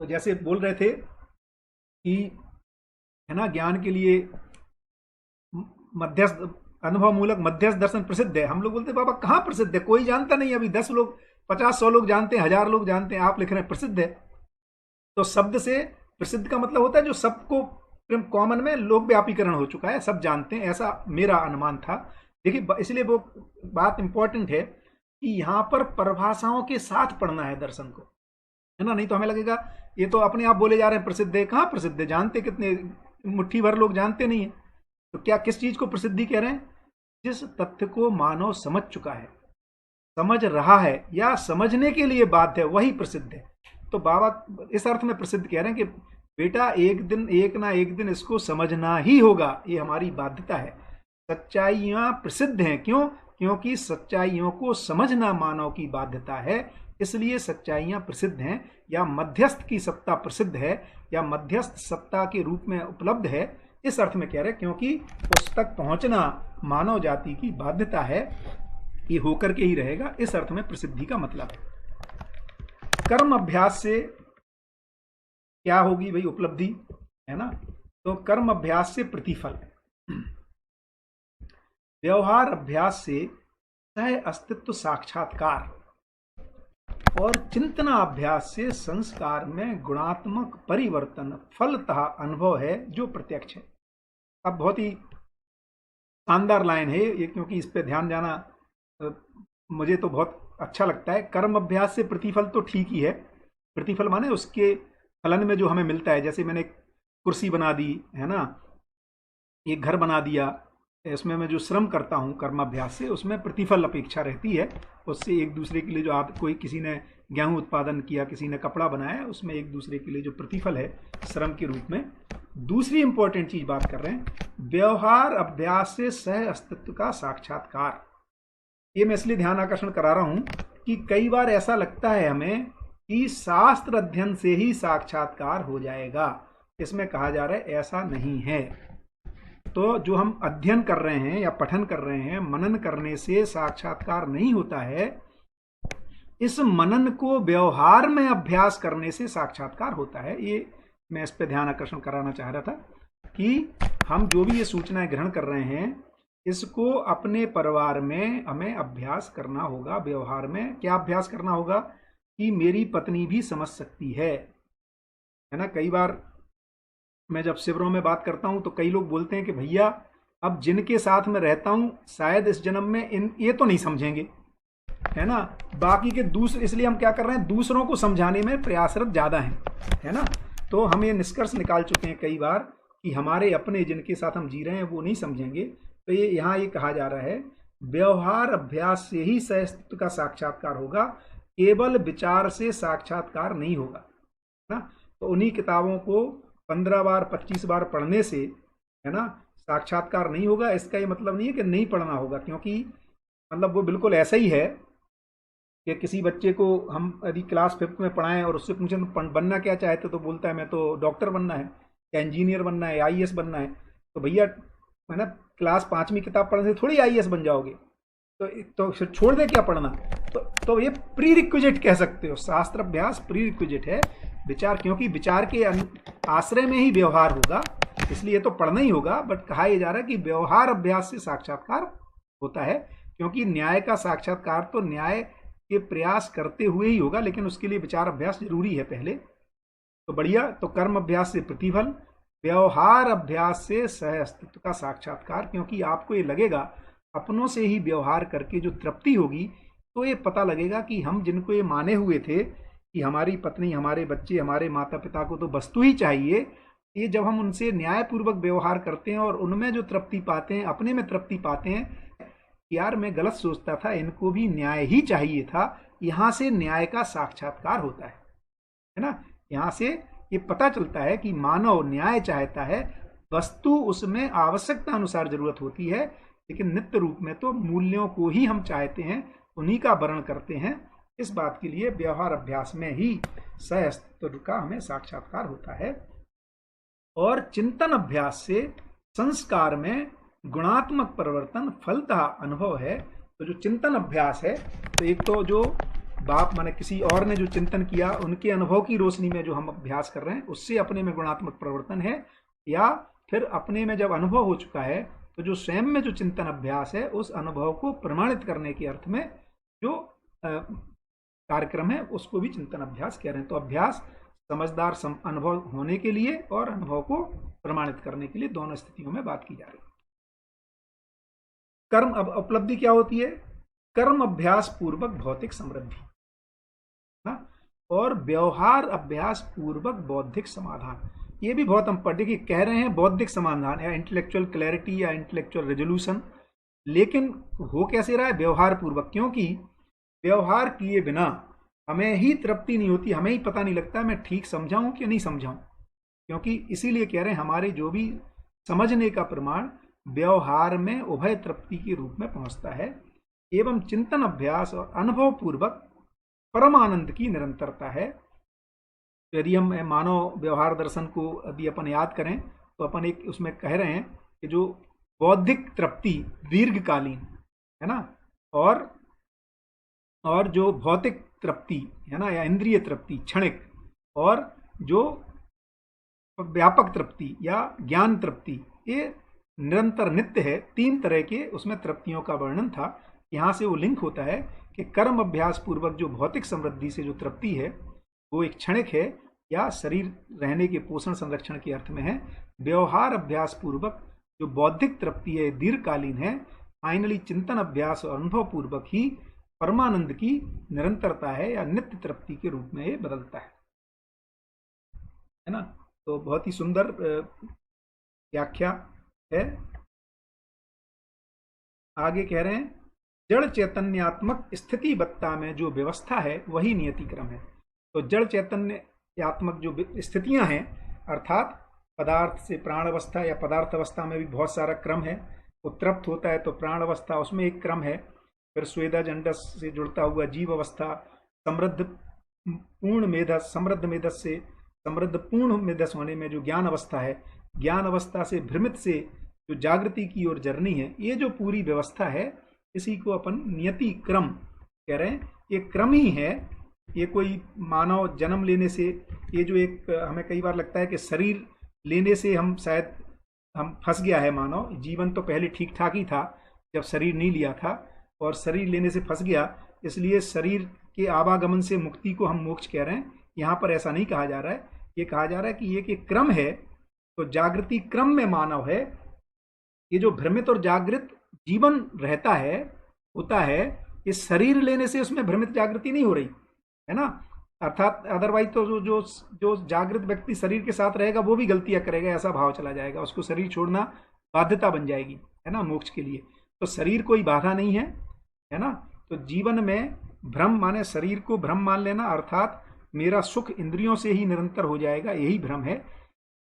तो जैसे बोल रहे थे कि है ना, ज्ञान के लिए मध्यस्थ अनुभव मूलक मध्यस्थ दर्शन प्रसिद्ध है। हम लोग बोलते हैं बाबा कहाँ प्रसिद्ध है, कोई जानता नहीं, अभी 10 लोग 50 100 लोग जानते हैं, 1000 लोग जानते हैं, आप लिख रहे हैं प्रसिद्ध है। तो शब्द से प्रसिद्ध का मतलब होता है जो सबको कॉमन में लोक व्यापीकरण हो चुका है, सब जानते हैं, ऐसा मेरा अनुमान था। देखिए इसलिए वो बात इंपॉर्टेंट है कि यहाँ पर परिभाषाओं के साथ पढ़ना है दर्शन को, है ना, नहीं तो हमें लगेगा ये तो अपने आप बोले जा रहे हैं प्रसिद्ध है, कहाँ प्रसिद्ध है, जानते कितने, मुट्ठी भर लोग जानते नहीं है। तो क्या किस चीज को प्रसिद्धि कह रहे हैं, जिस तथ्य को मानव समझ चुका है, समझ रहा है या समझने के लिए बाध्य है, वही प्रसिद्ध है। तो बाबा इस अर्थ में प्रसिद्ध कह रहे हैं कि बेटा एक ना एक दिन इसको समझना ही होगा, ये हमारी बाध्यता है। सच्चाइयां प्रसिद्ध हैं, क्यों? क्योंकि सच्चाइयों को समझना मानव की बाध्यता है, इसलिए सच्चाइयां प्रसिद्ध हैं। या मध्यस्थ की सत्ता प्रसिद्ध है, या मध्यस्थ सत्ता के रूप में उपलब्ध है, इस अर्थ में कह रहे हैं क्योंकि उस तक पहुंचना मानव जाति की बाध्यता है, ये होकर के ही रहेगा, इस अर्थ में प्रसिद्धि का मतलब है। कर्म अभ्यास से क्या होगी भाई, उपलब्धि, है ना। तो कर्म अभ्यास से प्रतिफल, व्यवहार अभ्यास से सह अस्तित्व साक्षात्कार, और चिंतना अभ्यास से संस्कार में गुणात्मक परिवर्तन फलतः अनुभव है जो प्रत्यक्ष है। अब बहुत ही शानदार लाइन है ये, क्योंकि इस पे ध्यान जाना मुझे तो बहुत अच्छा लगता है। कर्म अभ्यास से प्रतिफल तो ठीक ही है, प्रतिफल माने उसके फलन में जो हमें मिलता है, जैसे मैंने कुर्सी बना दी, है ना, एक घर बना दिया, इसमें मैं जो श्रम करता हूँ कर्माभ्यास से, उसमें प्रतिफल अपेक्षा रहती है। उससे एक दूसरे के लिए जो कोई किसी ने गेहूं उत्पादन किया, किसी ने कपड़ा बनाया, उसमें एक दूसरे के लिए जो प्रतिफल है श्रम के रूप में। दूसरी इंपॉर्टेंट चीज बात कर रहे हैं, व्यवहार अभ्यास से सह अस्तित्व का साक्षात्कार। ये मैं इसलिए ध्यान आकर्षण करा रहा हूं कि कई बार ऐसा लगता है हमें कि शास्त्र अध्ययन से ही साक्षात्कार हो जाएगा। इसमें कहा जा रहा है ऐसा नहीं है। तो जो हम अध्ययन कर रहे हैं या पठन कर रहे हैं, मनन करने से साक्षात्कार नहीं होता है, इस मनन को व्यवहार में अभ्यास करने से साक्षात्कार होता है। ये मैं इस पे ध्यान आकर्षण कराना चाह रहा था कि हम जो भी ये सूचनाएं ग्रहण कर रहे हैं, इसको अपने परिवार में हमें अभ्यास करना होगा। व्यवहार में क्या अभ्यास करना होगा कि मेरी पत्नी भी समझ सकती है ना। कई बार मैं जब शिविरों में बात करता हूं तो कई लोग बोलते हैं कि भैया अब जिनके साथ मैं रहता हूं शायद इस जन्म में ये तो नहीं समझेंगे, है ना, बाकी के दूसरे, इसलिए हम क्या कर रहे हैं, दूसरों को समझाने में प्रयासरत ज्यादा हैं, है ना। तो हम ये निष्कर्ष निकाल चुके हैं कई बार कि हमारे अपने जिनके साथ हम जी रहे हैं वो नहीं समझेंगे। तो ये यहाँ ये कहा जा रहा है व्यवहार अभ्यास से ही सह-अस्तित्व का साक्षात्कार होगा, केवल विचार से साक्षात्कार नहीं होगा, है ना। तो उन्हीं किताबों को 15 बार 25 बार पढ़ने से, है ना, साक्षात्कार नहीं होगा। इसका ये मतलब नहीं है कि नहीं पढ़ना होगा, क्योंकि मतलब वो बिल्कुल ऐसा ही है कि किसी बच्चे को हम यदि क्लास 5th में पढ़ाएं और उससे पूछें तो बनना क्या चाहते, तो बोलता है मैं तो डॉक्टर बनना है, या इंजीनियर बनना है, आईएएस बनना है। तो भैया, है ना, क्लास 5वीं किताब पढ़ने से थोड़ी आईएएस बन जाओगे, तो फिर छोड़ दे क्या पढ़ना। तो ये प्री रिक्विजिट कह सकते हो, शास्त्र अभ्यास प्री रिक्विजिट है विचार, क्योंकि विचार के आश्रय में ही व्यवहार होगा, इसलिए तो पढ़ना ही होगा। बट कहा यह जा रहा है कि व्यवहार अभ्यास से साक्षात्कार होता है, क्योंकि न्याय का साक्षात्कार तो न्याय के प्रयास करते हुए ही होगा, लेकिन उसके लिए विचार अभ्यास जरूरी है पहले। तो बढ़िया, तो कर्म अभ्यास से प्रतिफल, व्यवहार अभ्यास से सह अस्तित्व का साक्षात्कार, क्योंकि आपको ये लगेगा अपनों से ही व्यवहार करके जो तृप्ति होगी, तो ये पता लगेगा कि हम जिनको ये माने हुए थे कि हमारी पत्नी, हमारे बच्चे, हमारे माता पिता को तो वस्तु ही चाहिए, ये जब हम उनसे न्यायपूर्वक व्यवहार करते हैं और उनमें जो तृप्ति पाते हैं, अपने में तृप्ति पाते हैं, यार मैं गलत सोचता था, इनको भी न्याय ही चाहिए था, यहां से न्याय का साक्षात्कार होता है ना। यहां से ये पता चलता है कि मानव न्याय चाहता है, वस्तु उसमें आवश्यकता अनुसार जरूरत होती है, लेकिन नित्य रूप में तो मूल्यों को ही हम चाहते हैं, उन्हीं का वर्ण करते हैं। इस बात के लिए व्यवहार अभ्यास में ही सह अस्तित्व का हमें साक्षात्कार होता है। और चिंतन अभ्यास से संस्कार में गुणात्मक परिवर्तन फलतः अनुभव है। तो जो चिंतन अभ्यास है, तो एक तो जो बाप माने किसी और ने जो चिंतन किया उनके अनुभव की रोशनी में जो हम अभ्यास कर रहे हैं उससे अपने में गुणात्मक परिवर्तन है, या फिर अपने में जब अनुभव हो चुका है तो जो स्वयं में जो चिंतन अभ्यास है उस अनुभव को प्रमाणित करने के अर्थ में जो कार्यक्रम है उसको भी चिंतन अभ्यास कह रहे हैं। तो अभ्यास समझदार अनुभव होने के लिए और अनुभव को प्रमाणित करने के लिए दोनों स्थितियों में बात की जा रही है। कर्म अब उपलब्धि क्या होती है? कर्म अभ्यास पूर्वक भौतिक समृद्धि और व्यवहार अभ्यास पूर्वक बौद्धिक समाधान। ये भी बहुत हम पढ़ के कह रहे हैं बौद्धिक समाधान या इंटेलेक्चुअल क्लैरिटी या इंटेलेक्चुअल रेजोल्यूशन, लेकिन हो कैसे रहा है? व्यवहार पूर्वक, क्योंकि व्यवहार किए बिना हमें ही तृप्ति नहीं होती, हमें ही पता नहीं लगता मैं ठीक समझाऊं कि नहीं समझाऊं, क्योंकि इसीलिए कह रहे हैं हमारे जो भी समझने का प्रमाण व्यवहार में उभय तृप्ति के रूप में पहुंचता है। एवं चिंतन अभ्यास और अनुभव पूर्वक परमानंद की निरंतरता है। यदि हम मानव व्यवहार दर्शन को यदि अपन याद करें तो अपन एक उसमें कह रहे हैं कि जो बौद्धिक तृप्ति दीर्घकालीन है ना, और जो भौतिक तृप्ति है ना या इंद्रिय तृप्ति क्षणिक, और जो व्यापक तृप्ति या ज्ञान तृप्ति ये निरंतर नित्य है। तीन तरह के उसमें तृप्तियों का वर्णन था। यहाँ से वो लिंक होता है कि कर्म अभ्यास पूर्वक जो भौतिक समृद्धि से जो तृप्ति है वो एक क्षणिक है या शरीर रहने के पोषण संरक्षण के अर्थ में है। व्यवहार अभ्यास पूर्वक जो बौद्धिक तृप्ति है दीर्घकालीन है। फाइनली चिंतन अभ्यास और अनुभव पूर्वक ही परमानंद की निरंतरता है या नित्य तृप्ति के रूप में ये बदलता है ना। तो बहुत ही सुंदर व्याख्या है। आगे कह रहे हैं जड़ चैतन्यात्मक स्थितिबद्धता में जो व्यवस्था है वही नियति क्रम है। तो जड़ चैतन्यात्मक जो स्थितियां हैं अर्थात पदार्थ से प्राण अवस्था या पदार्थ अवस्था में भी बहुत सारा क्रम है। वो तृप्त होता है तो प्राण अवस्था उसमें एक क्रम है, फिर स्वेदज अंडस से जुड़ता हुआ जीव अवस्था, समृद्ध मेधस से समृद्ध पूर्ण मेधस होने में जो ज्ञान अवस्था है, ज्ञान अवस्था से भ्रमित से जो जागृति की ओर जर्नी है, ये जो पूरी व्यवस्था है इसी को अपन नियति क्रम कह रहे हैं। ये क्रम ही है, ये कोई मानव जन्म लेने से ये जो एक हमें कई बार लगता है कि शरीर लेने से हम शायद हम फंस गया है मानव। जीवन तो पहले ठीक ठाक ही था जब शरीर नहीं लिया था, और शरीर लेने से फंस गया, इसलिए शरीर के आवागमन से मुक्ति को हम मोक्ष कह रहे हैं। यहाँ पर ऐसा नहीं कहा जा रहा है, ये कहा जा रहा है कि ये कि क्रम है। तो जागृति क्रम में मानव है, ये जो भ्रमित और जागृत जीवन रहता है होता है, ये शरीर लेने से उसमें भ्रमित जागृति नहीं हो रही है ना। अर्थात अदरवाइज तो जो जागृत व्यक्ति शरीर के साथ रहेगा वो भी गलतियां करेगा, ऐसा भाव चला जाएगा, उसको शरीर छोड़ना बाध्यता बन जाएगी है ना मोक्ष के लिए। तो शरीर कोई बाधा नहीं है ना। तो जीवन में भ्रम माने शरीर को भ्रम मान लेना, अर्थात मेरा सुख इंद्रियों से ही निरंतर हो जाएगा, यही भ्रम है।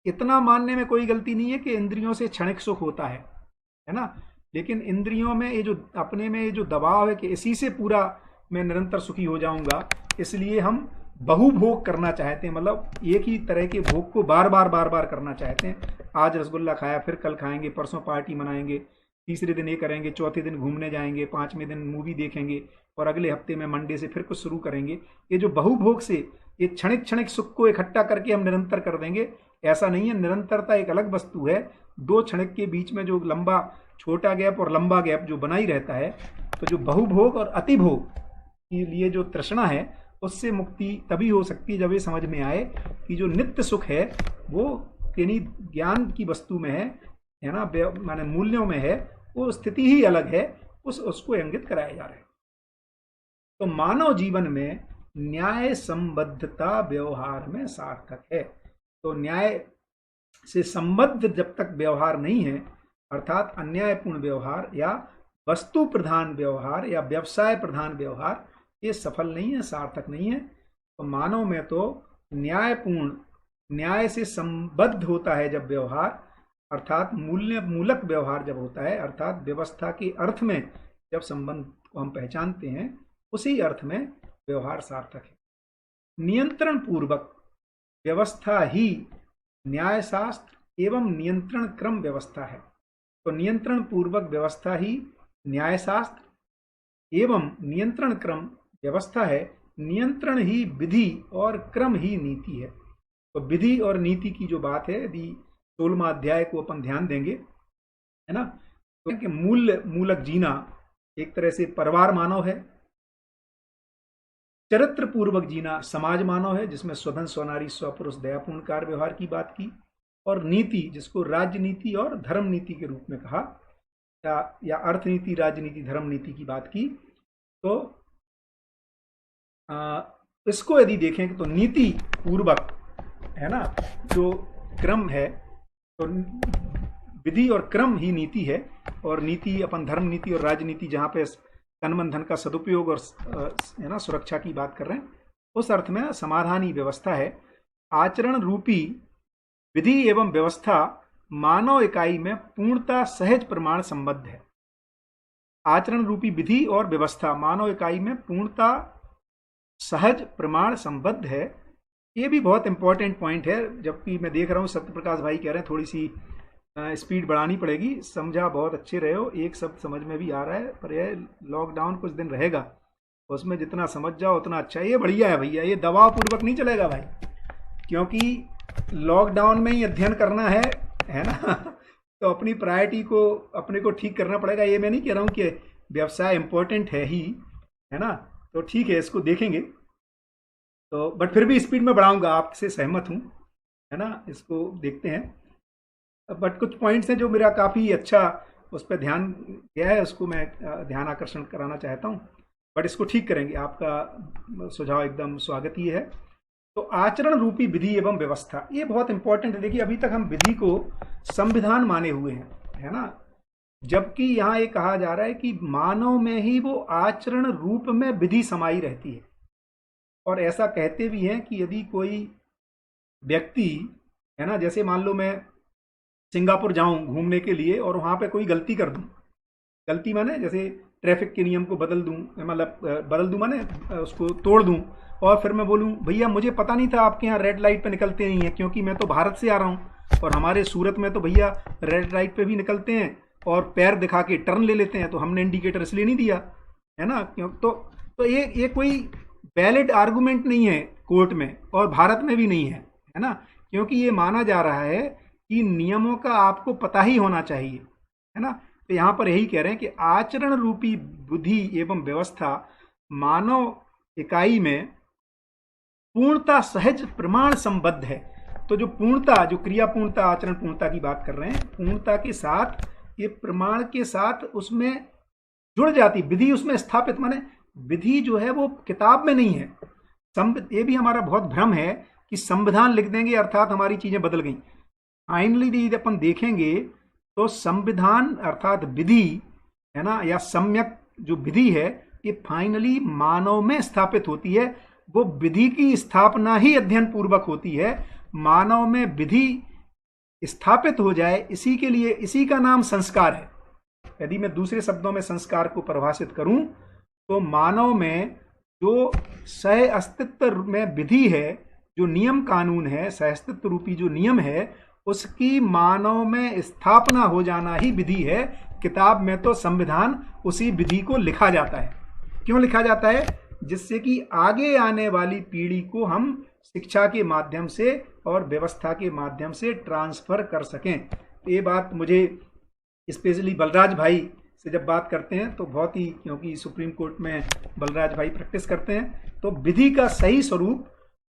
इतना मानने में कोई गलती नहीं है कि इंद्रियों से क्षणिक सुख होता है ना, लेकिन इंद्रियों में ये जो अपने में ये जो दबाव है कि इसी से पूरा मैं निरंतर सुखी हो जाऊंगा, इसलिए हम बहुभोग करना चाहते हैं। मतलब एक ही तरह के भोग को बार बार करना चाहते हैं। आज रसगुल्ला खाया, फिर कल खाएंगे, परसों पार्टी मनाएंगे, तीसरे दिन ये करेंगे, चौथे दिन घूमने जाएंगे, पांचवें दिन मूवी देखेंगे, और अगले हफ्ते में मंडे से फिर कुछ शुरू करेंगे। ये जो बहुभोग से ये क्षणिक सुख को इकट्ठा करके हम निरंतर कर देंगे, ऐसा नहीं है। निरंतरता एक अलग वस्तु है। दो क्षणिक के बीच में जो लंबा छोटा गैप और लंबा गैप जो बना ही रहता है, तो जो बहुभोग और अतिभोग के लिए जो तृष्णा है उससे मुक्ति तभी हो सकती है जब ये समझ में आए कि जो नित्य सुख है वो यानी ज्ञान की वस्तु में है ना, माने मूल्यों में है, वो स्थिति ही अलग है, उसको इंगित कराया जा रहा है। तो मानव जीवन में न्याय संबद्धता व्यवहार में सार्थक है। तो न्याय से संबद्ध जब तक व्यवहार नहीं है, अर्थात अन्यायपूर्ण व्यवहार या वस्तु प्रधान व्यवहार या व्यवसाय प्रधान व्यवहार, ये सफल नहीं है, सार्थक नहीं है। तो मानव में तो न्यायपूर्ण, न्याय से संबद्ध होता है जब व्यवहार, अर्थात मूलक व्यवहार जब होता है, अर्थात व्यवस्था के अर्थ में जब संबंध को हम पहचानते हैं, उसी अर्थ में व्यवहार सार्थक है। नियंत्रण पूर्वक व्यवस्था ही न्यायशास्त्र एवं नियंत्रण क्रम व्यवस्था है। तो नियंत्रण पूर्वक व्यवस्था ही न्यायशास्त्र एवं नियंत्रण क्रम व्यवस्था है। नियंत्रण ही विधि और क्रम ही नीति है। तो विधि और नीति की जो बात है, यदि 16वां अध्याय को अपन ध्यान देंगे, है ना, तो कि मूलक जीना एक तरह से परिवार मानव है, चरित्र पूर्वक जीना समाज मानव है, जिसमें स्वधन स्वनारी स्वपुरुष दयापूर्ण कार्य व्यवहार की बात की, और नीति जिसको राजनीति और धर्म नीति के रूप में कहा, या अर्थनीति राजनीति धर्म नीति की बात की। तो इसको यदि देखें तो नीति पूर्वक, है ना, जो क्रम है, तो विधि और क्रम ही नीति है, और नीति अपन धर्म नीति और राजनीति जहाँ पे तन मन धन का सदुपयोग और है ना सुरक्षा की बात कर रहे हैं, उस अर्थ में समाधान ही व्यवस्था है। आचरण रूपी विधि एवं व्यवस्था मानव इकाई में पूर्णता सहज प्रमाण संबद्ध है। आचरण रूपी विधि और व्यवस्था मानव इकाई में पूर्णता सहज प्रमाण संबद्ध है। ये भी बहुत इंपॉर्टेंट पॉइंट है, जबकि मैं देख रहा हूँ सत्यप्रकाश भाई कह रहे हैं थोड़ी सी स्पीड बढ़ानी पड़ेगी। समझा बहुत अच्छे रहे हो, एक शब्द समझ में भी आ रहा है, पर यह लॉकडाउन कुछ दिन रहेगा, उसमें जितना समझ जाओ उतना अच्छा है। ये बढ़िया है भैया, ये दबाव पूर्वक नहीं चलेगा भाई, क्योंकि लॉकडाउन में ही अध्ययन करना है ना तो अपनी प्रायोरिटी को अपने को ठीक करना पड़ेगा। ये मैं नहीं कह रहा हूँ कि व्यवसाय इंपॉर्टेंट है ही, है ना, तो ठीक है इसको देखेंगे, तो बट फिर भी स्पीड में बढ़ाऊंगा, आपसे सहमत हूँ, है ना, इसको देखते हैं। बट कुछ पॉइंट्स हैं जो मेरा काफ़ी अच्छा उस पर ध्यान गया है, उसको मैं ध्यान आकर्षण कराना चाहता हूँ, बट इसको ठीक करेंगे। आपका सुझाव एकदम स्वागत ही है। तो आचरण रूपी विधि एवं व्यवस्था, ये बहुत इंपॉर्टेंट है। देखिए अभी तक हम विधि को संविधान माने हुए हैं, है ना, जबकि यहाँ ये कहा जा रहा है कि मानव में ही वो आचरण रूप में विधि समाई रहती है। और ऐसा कहते भी हैं कि यदि कोई व्यक्ति, है ना, जैसे मान लो मैं सिंगापुर जाऊं घूमने के लिए और वहाँ पे कोई गलती कर दूं, गलती माने जैसे ट्रैफिक के नियम को बदल दूं, मतलब बदल दूं माने उसको तोड़ दूं, और फिर मैं बोलूं भैया मुझे पता नहीं था आपके यहाँ रेड लाइट पे निकलते नहीं है, क्योंकि मैं तो भारत से आ रहा हूँ और हमारे सूरत में तो भैया रेड लाइट पे भी निकलते हैं और पैर दिखा के टर्न ले लेते हैं, तो हमने इंडिकेटर इसलिए नहीं दिया, है ना। क्यों तो ये कोई वैलिड आर्गूमेंट नहीं है कोर्ट में, और भारत में भी नहीं है ना, क्योंकि ये माना जा रहा है कि नियमों का आपको पता ही होना चाहिए, है ना। तो यहाँ पर यही कह रहे हैं कि आचरण रूपी बुद्धि एवं व्यवस्था मानव इकाई में पूर्णता सहज प्रमाण संबद्ध है। तो जो पूर्णता, जो क्रिया पूर्णता, आचरण पूर्णता की बात कर रहे हैं, पूर्णता के साथ ये प्रमाण के साथ उसमें जुड़ जाती विधि, उसमें स्थापित, माने विधि जो है वो किताब में नहीं है। ये भी हमारा बहुत भ्रम है कि संविधान लिख देंगे अर्थात हमारी चीजें बदल गई। फाइनली यदि अपन देखेंगे तो संविधान अर्थात विधि, है ना, या सम्यक जो विधि है, ये फाइनली मानव में स्थापित होती है। वो विधि की स्थापना ही अध्ययन पूर्वक होती है। मानव में विधि स्थापित हो जाए, इसी के लिए, इसी का नाम संस्कार है। यदि मैं दूसरे शब्दों में संस्कार को परिभाषित करूं तो मानव में जो सह अस्तित्व में विधि है, जो नियम कानून है, सह अस्तित्व रूपी जो नियम है, उसकी मानव में स्थापना हो जाना ही विधि है। किताब में तो संविधान उसी विधि को लिखा जाता है। क्यों लिखा जाता है? जिससे कि आगे आने वाली पीढ़ी को हम शिक्षा के माध्यम से और व्यवस्था के माध्यम से ट्रांसफर कर सकें। ये बात मुझे स्पेशली बलराज भाई से जब बात करते हैं तो बहुत ही, क्योंकि सुप्रीम कोर्ट में बलराज भाई प्रैक्टिस करते हैं, तो विधि का सही स्वरूप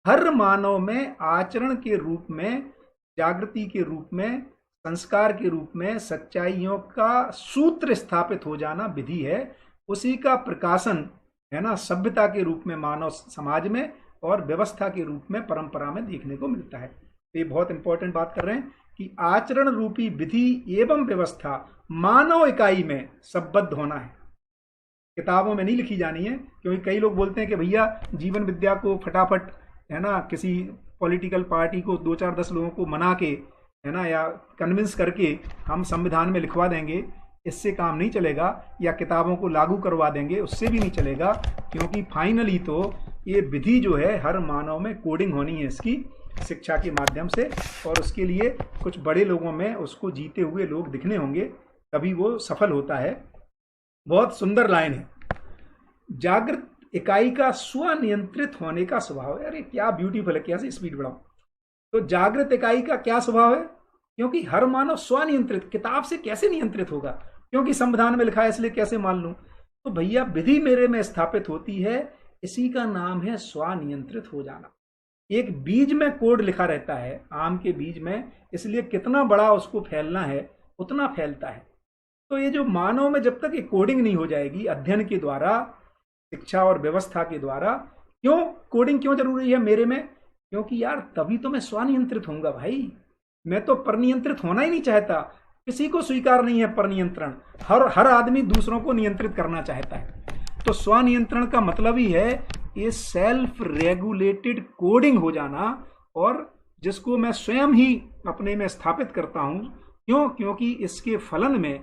हर मानव में आचरण के रूप में, जागृति के रूप में, संस्कार के रूप में सच्चाइयों का सूत्र स्थापित हो जाना विधि है। उसी का प्रकाशन, है ना, सभ्यता के रूप में मानव समाज में और व्यवस्था के रूप में परंपरा में देखने को मिलता है। तो ये बहुत इंपॉर्टेंट बात कर रहे हैं कि आचरण रूपी विधि एवं व्यवस्था मानव इकाई में संबद्ध होना है, किताबों में नहीं लिखी जानी है। क्योंकि कई लोग बोलते हैं कि भैया जीवन विद्या को फटाफट, है ना, किसी पॉलिटिकल पार्टी को 2-4-10 लोगों को मना के, है ना, या कन्विंस करके हम संविधान में लिखवा देंगे, इससे काम नहीं चलेगा, या किताबों को लागू करवा देंगे, उससे भी नहीं चलेगा। क्योंकि फाइनली तो ये विधि जो है हर मानव में कोडिंग होनी है इसकी, शिक्षा के माध्यम से, और उसके लिए कुछ बड़े लोगों में उसको जीते हुए लोग दिखने होंगे, तभी वो सफल होता है। बहुत सुंदर लाइन है। जागृत इकाई का स्वनियंत्रित होने का स्वभाव है। अरे क्या ब्यूटीफुल है, कैसे स्पीड बढ़ाओ। तो जागृत इकाई का क्या स्वभाव है? क्योंकि हर मानव स्वनियंत्रित, किताब से कैसे नियंत्रित होगा, क्योंकि संविधान में लिखा है इसलिए कैसे मान लूं। तो भैया विधि मेरे में स्थापित होती है, इसी का नाम है स्वनियंत्रित हो जाना। एक बीज में कोड लिखा रहता है, आम के बीज में, इसलिए कितना बड़ा उसको फैलना है उतना फैलता है। तो ये जो मानव में जब तक ये कोडिंग नहीं हो जाएगी अध्ययन के द्वारा, शिक्षा और व्यवस्था के द्वारा, क्यों कोडिंग क्यों जरूरी है मेरे में? क्योंकि यार तभी तो मैं स्वनियंत्रित होऊंगा भाई। मैं तो परनियंत्रित होना ही नहीं चाहता, किसी को स्वीकार नहीं है परनियंत्रण। हर आदमी दूसरों को नियंत्रित करना चाहता है। तो स्वनियंत्रण का मतलब ही है ये सेल्फ रेगुलेटेड कोडिंग हो जाना, और जिसको मैं स्वयं ही अपने में स्थापित करता हूं। क्यों? क्योंकि इसके फलन में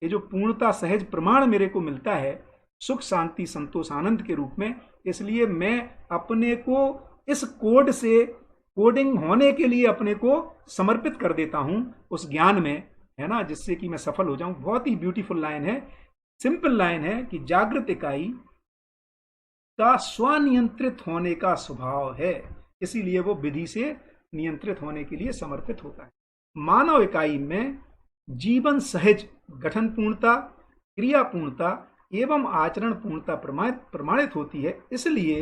ये जो पूर्णता सहज प्रमाण मेरे को मिलता है, सुख शांति संतोष आनंद के रूप में, इसलिए मैं अपने को इस कोड से, कोडिंग होने के लिए अपने को समर्पित कर देता हूं उस ज्ञान में, है ना, जिससे कि मैं सफल हो जाऊं। बहुत ही ब्यूटीफुल लाइन है, सिंपल लाइन है कि जागृत इकाई का स्वनियंत्रित होने का स्वभाव है, इसीलिए वो विधि से नियंत्रित होने के लिए समर्पित होता है। मानव इकाई में जीवन सहज, गठन पूर्णता, क्रिया पूर्णता एवं आचरण पूर्णता प्रमाणित होती है। इसलिए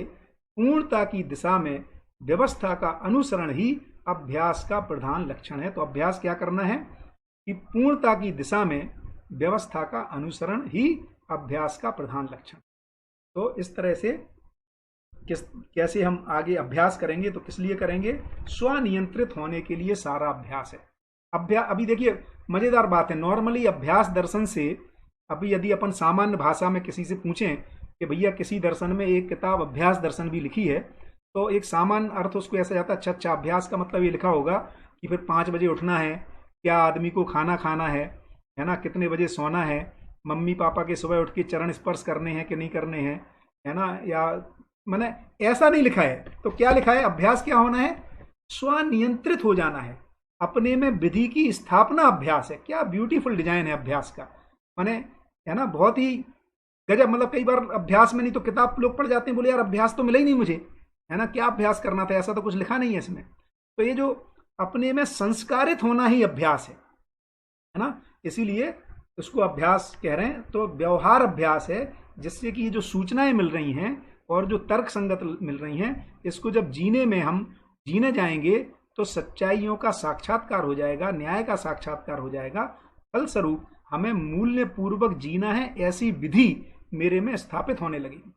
पूर्णता की दिशा में व्यवस्था का अनुसरण ही अभ्यास का प्रधान लक्षण है। तो अभ्यास क्या करना है कि पूर्णता की दिशा में व्यवस्था का अनुसरण ही अभ्यास का प्रधान लक्षण। तो इस तरह से कैसे हम आगे अभ्यास करेंगे, तो किस लिए करेंगे? स्वनियंत्रित होने के लिए सारा अभ्यास है। अभी देखिए मजेदार बात है, नॉर्मली अभ्यास दर्शन से, अभी यदि अपन सामान्य भाषा में किसी से पूछें कि भैया किसी दर्शन में एक किताब अभ्यास दर्शन भी लिखी है, तो एक सामान्य अर्थ उसको ऐसा जाता है, अच्छा अभ्यास का मतलब ये लिखा होगा कि फिर 5 बजे उठना है, क्या आदमी को खाना खाना है ना, कितने बजे सोना है, मम्मी पापा के सुबह उठ के चरण स्पर्श करने हैं कि नहीं करने हैं, है ना, या मैंने ऐसा नहीं लिखा है। तो क्या लिखा है? अभ्यास क्या होना है? स्वनियंत्रित हो जाना है, अपने में विधि की स्थापना अभ्यास है। क्या ब्यूटीफुल डिजाइन है अभ्यास का, माने, है ना, बहुत ही गजब। मतलब कई बार अभ्यास में नहीं तो किताब लोग पढ़ जाते हैं, बोले यार अभ्यास तो मिला ही नहीं मुझे, है ना, क्या अभ्यास करना था, ऐसा तो कुछ लिखा नहीं है इसमें। तो ये जो अपने में संस्कारित होना ही अभ्यास है ना, इसीलिए उसको अभ्यास कह रहे हैं। तो व्यवहार अभ्यास है, जिससे कि ये जो सूचनाएं मिल रही हैं और जो तर्क संगत मिल रही हैं, इसको जब जीने में हम जीने जाएंगे तो सच्चाइयों का साक्षात्कार हो जाएगा, न्याय का साक्षात्कार हो जाएगा। फलस्वरूप हमें मूल्य पूर्वक जीना है, ऐसी विधि मेरे में स्थापित होने लगेगी।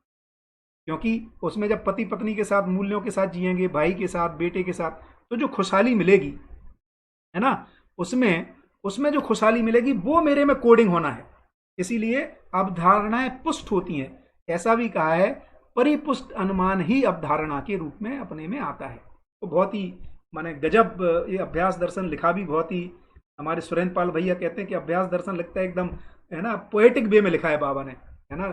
क्योंकि उसमें जब पति पत्नी के साथ मूल्यों के साथ जिएंगे, भाई के साथ, बेटे के साथ, तो जो खुशहाली मिलेगी, है ना, उसमें जो खुशहाली मिलेगी वो मेरे में कोडिंग होना है। इसीलिए अवधारणाएं पुष्ट होती हैं। ऐसा भी कहा है, परिपुष्ट अनुमान ही अवधारणा के रूप में अपने में आता है। तो बहुत ही माने गजब ये अभ्यास दर्शन लिखा भी बहुत ही, हमारे सुरेंद्र पाल भैया कहते हैं कि अभ्यास दर्शन लगता है एकदम, है ना, पोएटिक वे में लिखा है बाबा ने, है ना।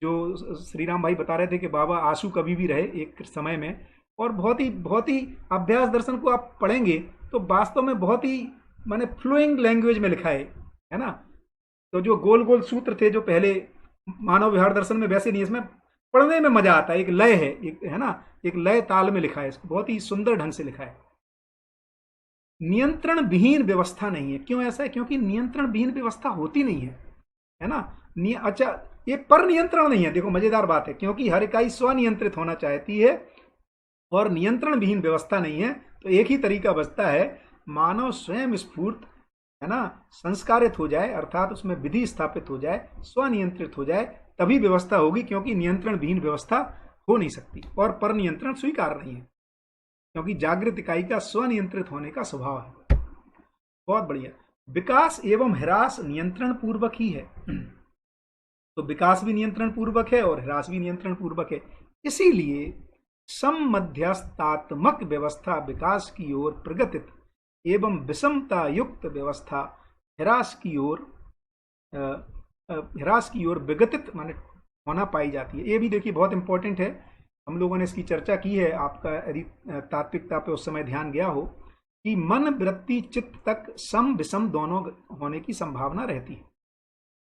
जो श्री राम भाई बता रहे थे कि बाबा आंसू कभी भी रहे एक समय में, और बहुत ही अभ्यास दर्शन को आप पढ़ेंगे तो वास्तव में बहुत ही माने फ्लोइंग लैंग्वेज में लिखा है ना। तो जो गोल गोल सूत्र थे जो पहले मानव व्यवहार दर्शन में, वैसे नहीं, इसमें पढ़ने में मजा आता है। एक लय है, एक, है ना, एक लय ताल में लिखा है, इसको बहुत ही सुंदर ढंग से लिखा है। नियंत्रण विहीन व्यवस्था नहीं है। क्यों ऐसा है? क्योंकि नियंत्रण विहीन व्यवस्था होती नहीं है ना। अच्छा, ये पर नियंत्रण नहीं है। देखो मजेदार बात है, क्योंकि हर इकाई स्वनियंत्रित होना चाहती है और नियंत्रण विहीन व्यवस्था नहीं है। तो एक ही तरीका बचता है, मानव स्वयं स्फूर्त, है ना, संस्कारित हो जाए, अर्थात उसमें विधि स्थापित हो जाए, स्वनियंत्रित हो जाए, तभी व्यवस्था होगी। क्योंकि नियंत्रण विहीन व्यवस्था हो नहीं सकती और पर नियंत्रण स्वीकार नहीं है, क्योंकि जागृत इकाई का स्वनियंत्रित होने का स्वभाव है। बहुत बढ़िया। विकास एवं ह्रास नियंत्रण पूर्वक ही है। तो विकास भी नियंत्रण पूर्वक है और ह्रास भी नियंत्रण पूर्वक है। इसीलिए सममध्यस्थात्मक व्यवस्था विकास की ओर प्रगतित एवं विषमता युक्त व्यवस्था ह्रास की ओर विगतित माने होना पाई जाती है। ये भी देखिए बहुत इंपॉर्टेंट है, हम लोगों ने इसकी चर्चा की है। आपका यदि तात्विकता पे उस समय ध्यान गया हो कि मन वृत्ति चित्त तक सम विषम दोनों होने की संभावना रहती है,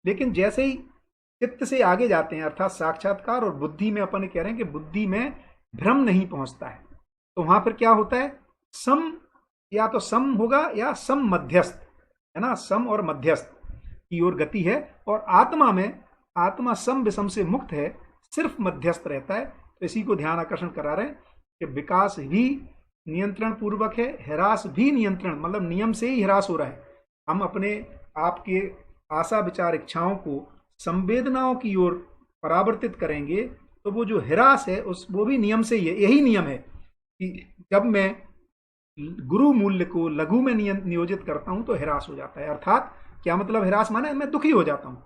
लेकिन जैसे ही चित्त से आगे जाते हैं, अर्थात साक्षात्कार और बुद्धि में अपन कह रहे हैं कि बुद्धि में भ्रम नहीं पहुंचता है, तो वहां पर क्या होता है, सम, या तो सम होगा या सम मध्यस्थ, है ना, सम और मध्यस्थ की ओर गति है। और आत्मा में, आत्मा सम विषम से मुक्त है, सिर्फ मध्यस्थ रहता है। तो इसी को ध्यान आकर्षण करा रहे हैं कि विकास भी नियंत्रण पूर्वक है, ह्रास भी नियंत्रण, मतलब नियम से ही ह्रास हो रहा है। हम अपने आपके आशा विचार इच्छाओं को संवेदनाओं की ओर परावर्तित करेंगे तो वो जो ह्रास है उस वो भी नियम से ही है। यही नियम है कि जब मैं गुरु मूल्य को लघु में नियोजित करता हूं तो ह्रास हो जाता है। अर्थात क्या मतलब ह्रास, माने मैं दुखी हो जाता हूं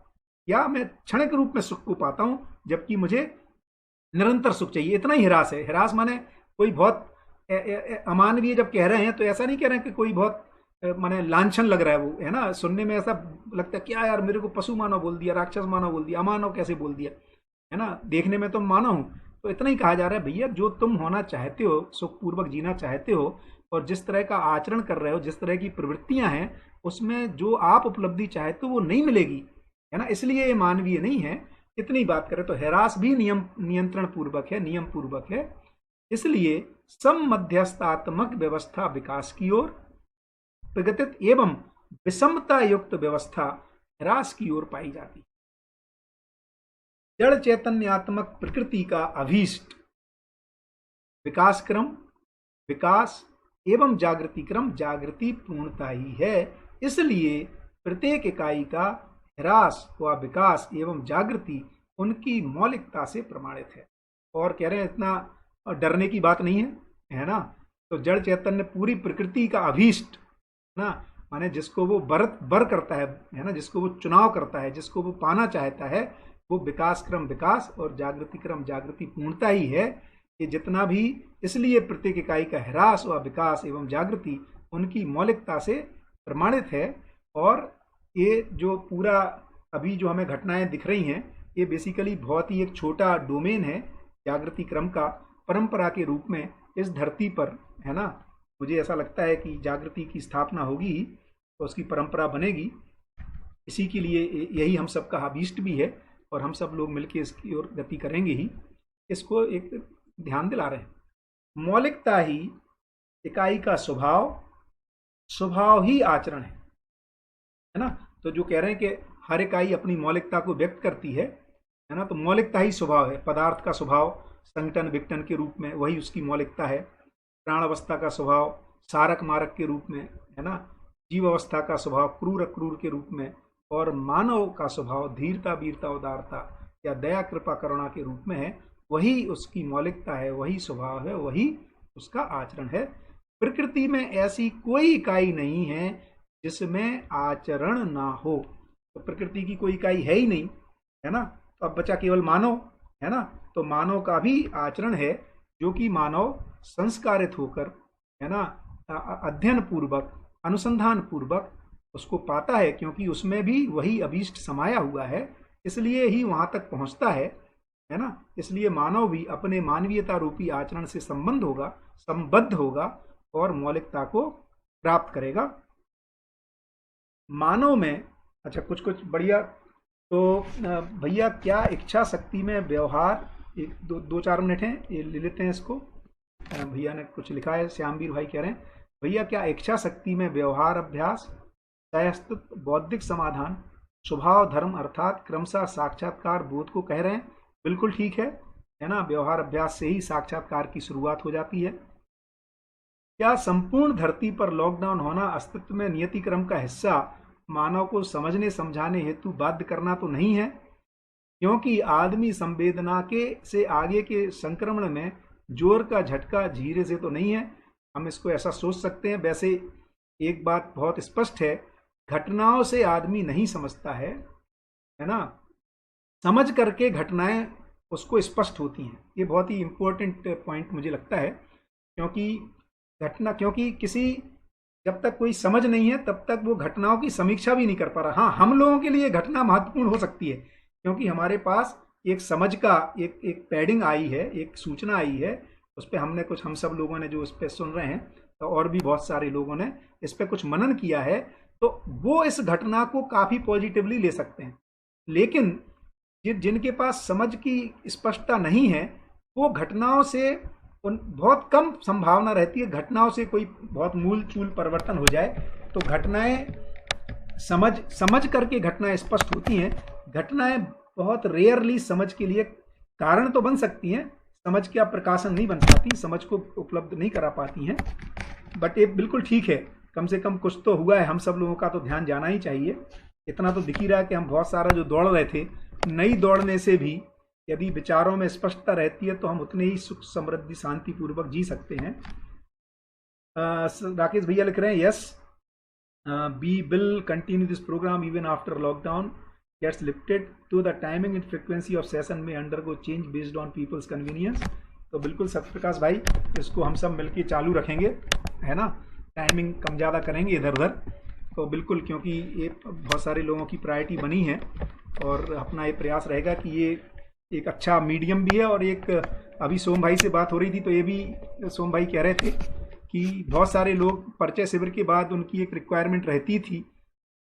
या मैं क्षणिक रूप में सुख को पाता हूं, जबकि मुझे निरंतर सुख चाहिए, इतना ही ह्रास है। ह्रास माने कोई बहुत अमानवीय जब कह रहे हैं तो ऐसा नहीं कह रहे हैं कि कोई बहुत माने लांछन लग रहा है, वो है ना, सुनने में ऐसा लगता है क्या यार मेरे को पशु मानव बोल दिया, राक्षस मानव बोल दिया, अमानव कैसे बोल दिया, है ना, देखने में तो मानव हूं। तो इतना ही कहा जा रहा है भैया, जो तुम होना चाहते हो, सुखपूर्वक जीना चाहते हो, और जिस तरह का आचरण कर रहे हो, जिस तरह की प्रवृत्तियां हैं, उसमें जो आप उपलब्धि चाहते हो वो नहीं मिलेगी, है ना, इसलिए ये मानवीय नहीं है। इतनी बात करें तो ह्रास भी नियंत्रण पूर्वक है, नियम पूर्वक है। इसलिए सम मध्यस्थात्मक व्यवस्था विकास की ओर प्रगतित एवं विषमता युक्त व्यवस्था ह्रास की ओर पाई जाती। जड़ चैतन्यात्मक प्रकृति का अभीष्ट विकास क्रम विकास एवं जागृति क्रम जागृति पूर्णता ही है। इसलिए प्रत्येक इकाई का ह्रास व विकास एवं जागृति उनकी मौलिकता से प्रमाणित है। और कह रहे हैं इतना डरने की बात नहीं है ना। तो जड़ चैतन्य पूरी प्रकृति का अभीष्ट ना, माने जिसको वो बर करता है ना, जिसको वो चुनाव करता है, जिसको वो पाना चाहता है, वो विकास क्रम विकास और जागृति क्रम जागृति पूर्णता ही है। ये जितना भी, इसलिए प्रत्येक इकाई का ह्रास व विकास एवं जागृति उनकी मौलिकता से प्रमाणित है। और ये जो पूरा अभी जो हमें घटनाएं दिख रही हैं, ये बेसिकली बहुत ही एक छोटा डोमेन है जागृति क्रम का, परंपरा के रूप में इस धरती पर, है ना। मुझे ऐसा लगता है कि जागृति की स्थापना होगी तो उसकी परंपरा बनेगी। इसी के लिए यही हम सबका अभीष्ट भी है और हम सब लोग मिलकर इसकी ओर गति करेंगे ही। इसको एक ध्यान दिला रहे हैं। मौलिकता ही इकाई का स्वभाव, स्वभाव ही आचरण है ना। तो जो कह रहे हैं कि हर इकाई अपनी मौलिकता को व्यक्त करती है ना, तो मौलिकता ही स्वभाव है। पदार्थ का स्वभाव संगठन विघटन के रूप में, वही उसकी मौलिकता है। प्राण अवस्था का स्वभाव सारक मारक के रूप में, है ना। जीव अवस्था का स्वभाव क्रूर अक्रूर के रूप में, और मानव का स्वभाव धीरता वीरता उदारता या दया कृपा करुणा के रूप में है। वही उसकी मौलिकता है, वही स्वभाव है, वही उसका आचरण है। प्रकृति में ऐसी कोई इकाई नहीं है जिसमें आचरण ना हो। तो प्रकृति की कोई इकाई है ही नहीं, है ना। तो अब बचा केवल मानव, है ना। तो मानव का भी आचरण है, जो कि मानव संस्कारित होकर, है ना, अध्ययन पूर्वक अनुसंधान पूर्वक उसको पाता है, क्योंकि उसमें भी वही अभीष्ट समाया हुआ है, इसलिए ही वहां तक पहुंचता है ना। इसलिए मानव भी अपने मानवीयता रूपी आचरण से संबद्ध होगा और मौलिकता को प्राप्त करेगा। मानव में अच्छा कुछ बढ़िया। तो भैया क्या इच्छा शक्ति में व्यवहार, एक दो चार मिनट हैं, ये ले लेते हैं इसको। भैया ने कुछ लिखा है, श्यामवीर भाई कह रहे हैं भैया क्या इच्छा शक्ति में व्यवहार अभ्यास, तयस्थित बौद्धिक समाधान, स्वभाव धर्म अर्थात क्रमशः साक्षात्कार बोध को कह रहे हैं। बिल्कुल ठीक है ना। व्यवहार अभ्यास से ही साक्षात्कार की शुरुआत हो जाती है। क्या संपूर्ण धरती पर लॉकडाउन होना अस्तित्व में नियति क्रम का हिस्सा मानव को समझने समझाने हेतु बाध्य करना तो नहीं है, क्योंकि आदमी संवेदना के से आगे के संक्रमण में जोर का झटका झीरे से तो नहीं है। हम इसको ऐसा सोच सकते हैं। वैसे एक बात बहुत स्पष्ट है, घटनाओं से आदमी नहीं समझता है ना, समझ करके घटनाएं उसको स्पष्ट होती हैं। ये बहुत ही इंपॉर्टेंट पॉइंट मुझे लगता है, क्योंकि किसी, जब तक कोई समझ नहीं है तब तक वो घटनाओं की समीक्षा भी नहीं कर पा रहा। हाँ, हम लोगों के लिए घटना महत्वपूर्ण हो सकती है, क्योंकि हमारे पास एक समझ का एक पैडिंग आई है, एक सूचना आई है, उस पर हमने कुछ, हम सब लोगों ने जो इस पर सुन रहे हैं, तो और भी बहुत सारे लोगों ने इस पर कुछ मनन किया है, तो वो इस घटना को काफी पॉजिटिवली ले सकते हैं। लेकिन जिनके पास समझ की स्पष्टता नहीं है, वो घटनाओं से बहुत कम संभावना रहती है घटनाओं से कोई बहुत मूल चूल परिवर्तन हो जाए। तो घटनाएं समझ समझ करके घटनाएं स्पष्ट होती हैं। घटनाएं बहुत रेयरली समझ के लिए कारण तो बन सकती हैं, समझ का प्रकाशन नहीं बन पाती, समझ को उपलब्ध नहीं करा पाती हैं। बट ये बिल्कुल ठीक है, कम से कम कुछ तो हुआ है। हम सब लोगों का तो ध्यान जाना ही चाहिए। इतना तो दिख ही रहा है कि हम बहुत सारा जो दौड़ रहे थे, नहीं दौड़ने से भी यदि विचारों में स्पष्टता रहती है तो हम उतने ही सुख समृद्धि शांति पूर्वक जी सकते हैं। राकेश भैया लिख रहे हैं, yes we will continue this programme even after lockdown gets lifted to the timing and frequency of session may undergo change based on people's convenience। तो बिल्कुल सत्यप्रकाश भाई, इसको हम सब मिलके चालू रखेंगे, है ना। टाइमिंग कम ज़्यादा करेंगे इधर उधर, तो बिल्कुल, क्योंकि ये बहुत सारे लोगों की प्रायोरिटी बनी है और अपना ये प्रयास रहेगा कि ये एक अच्छा मीडियम भी है। और एक अभी सोम भाई से बात हो रही थी तो ये भी सोम भाई कह रहे थे कि बहुत सारे लोग परिचय शिविर के बाद उनकी एक रिक्वायरमेंट रहती थी,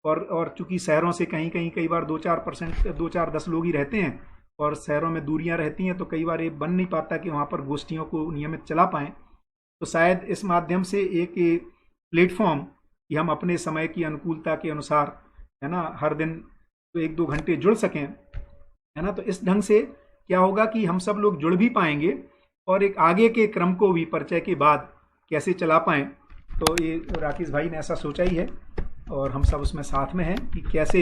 और चूंकि शहरों से कहीं कई बार 2-4% 2-4-10 लोग ही रहते हैं और शहरों में दूरियां रहती हैं, तो कई बार ये बन नहीं पाता कि वहाँ पर गोष्ठियों को नियमित चला पाएँ। तो शायद इस माध्यम से एक प्लेटफॉर्म कि हम अपने समय की अनुकूलता के अनुसार, है ना, हर दिन तो 1-2 घंटे जुड़ सकें, है ना। तो इस ढंग से क्या होगा कि हम सब लोग जुड़ भी पाएंगे और एक आगे के क्रम को भी परिचय के बाद कैसे चला पाएँ। तो ये राकेश भाई ने ऐसा सोचा ही है और हम सब उसमें साथ में हैं कि कैसे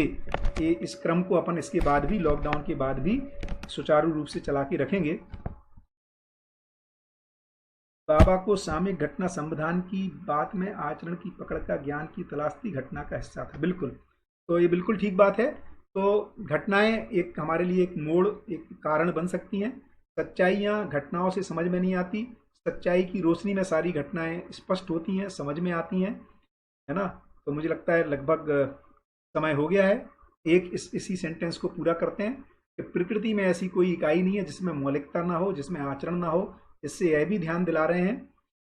ये इस क्रम को अपन इसके बाद भी, लॉकडाउन के बाद भी सुचारू रूप से चला के रखेंगे। बाबा को सामयिक घटना संविधान की बात में आचरण की पकड़ का ज्ञान की तलाश थी, घटना का हिस्सा था। बिल्कुल, तो ये बिल्कुल ठीक बात है। तो घटनाएं एक हमारे लिए एक मोड़, एक कारण बन सकती हैं। सच्चाइयाँ घटनाओं से समझ में नहीं आती, सच्चाई की रोशनी में सारी घटनाएं स्पष्ट होती हैं, समझ में आती हैं, है ना। तो मुझे लगता है लगभग समय हो गया है। एक इसी सेंटेंस को पूरा करते हैं कि प्रकृति में ऐसी कोई इकाई नहीं है जिसमें मौलिकता ना हो, जिसमें आचरण ना हो। इससे यह भी ध्यान दिला रहे हैं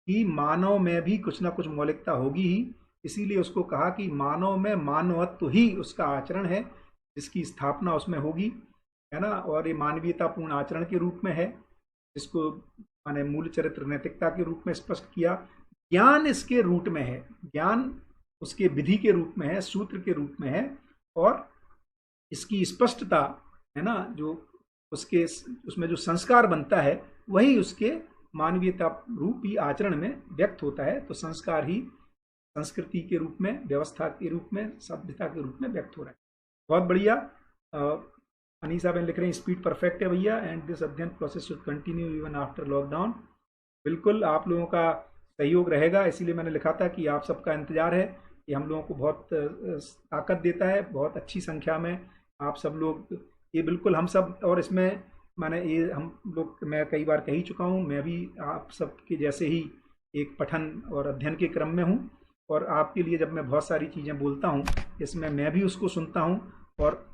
कि मानव में भी कुछ ना कुछ मौलिकता होगी ही, इसीलिए उसको कहा कि मानव में मानवत्व ही उसका आचरण है, जिसकी स्थापना उसमें होगी, है ना। और ये मानवीयतापूर्ण आचरण के रूप में है, जिसको माने मूल चरित्र नैतिकता के रूप में स्पष्ट किया। ज्ञान इसके रूट में है, ज्ञान उसके विधि के रूप में है, सूत्र के रूप में है, और इसकी स्पष्टता, है ना, जो उसके उसमें जो संस्कार बनता है वही उसके मानवीयता रूपी आचरण में व्यक्त होता है। तो संस्कार ही संस्कृति के रूप में, व्यवस्था के रूप में, सभ्यता के रूप में व्यक्त हो रहा है। बहुत बढ़िया। अनीसा बहन लिख रहे हैं, स्पीड परफेक्ट है भैया, एंड दिस अध्ययन process should continue even after lockdown. बिल्कुल, आप लोगों का सहयोग रहेगा, इसीलिए मैंने लिखा था कि आप सबका इंतजार है। ये हम लोगों को बहुत ताकत देता है, बहुत अच्छी संख्या में आप सब लोग, ये बिल्कुल हम सब, और इसमें मैंने ये हम लोग, मैं कई बार कह ही चुका हूँ, मैं भी आप सब के जैसे ही एक पठन और अध्ययन के क्रम में हूँ, और आपके लिए जब मैं बहुत सारी चीज़ें बोलता हूँ इसमें मैं भी उसको सुनता हूँ और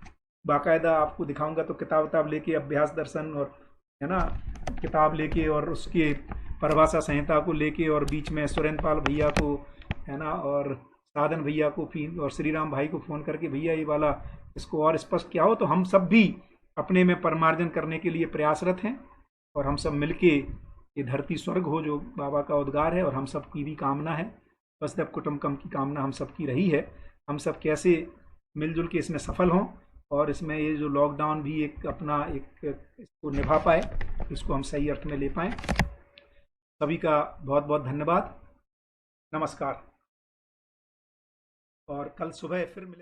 बाकायदा आपको दिखाऊंगा। तो किताब लेके, अभ्यास दर्शन और, है ना, किताब लेके और उसके परिभाषा संहिता को लेके, और बीच में सुरेंद्र पाल भैया को, है ना, और साधन भैया को और श्री राम भाई को फ़ोन करके, भैया ये वाला इसको और स्पष्ट किया हो। तो हम सब भी अपने में परमार्जन करने के लिए प्रयासरत हैं, और हम सब मिलके ये धरती स्वर्ग हो जो बाबा का उद्गार है, और हम सब की भी कामना है, वसुधैव कुटुंबकम की कामना हम सब की रही है। हम सब कैसे मिलजुल के इसमें सफल हों और इसमें ये जो लॉकडाउन भी एक अपना एक इसको निभा पाए, इसको हम सही अर्थ में ले पाएँ। सभी का बहुत बहुत धन्यवाद, नमस्कार, और कल सुबह फिर मिलेंगे।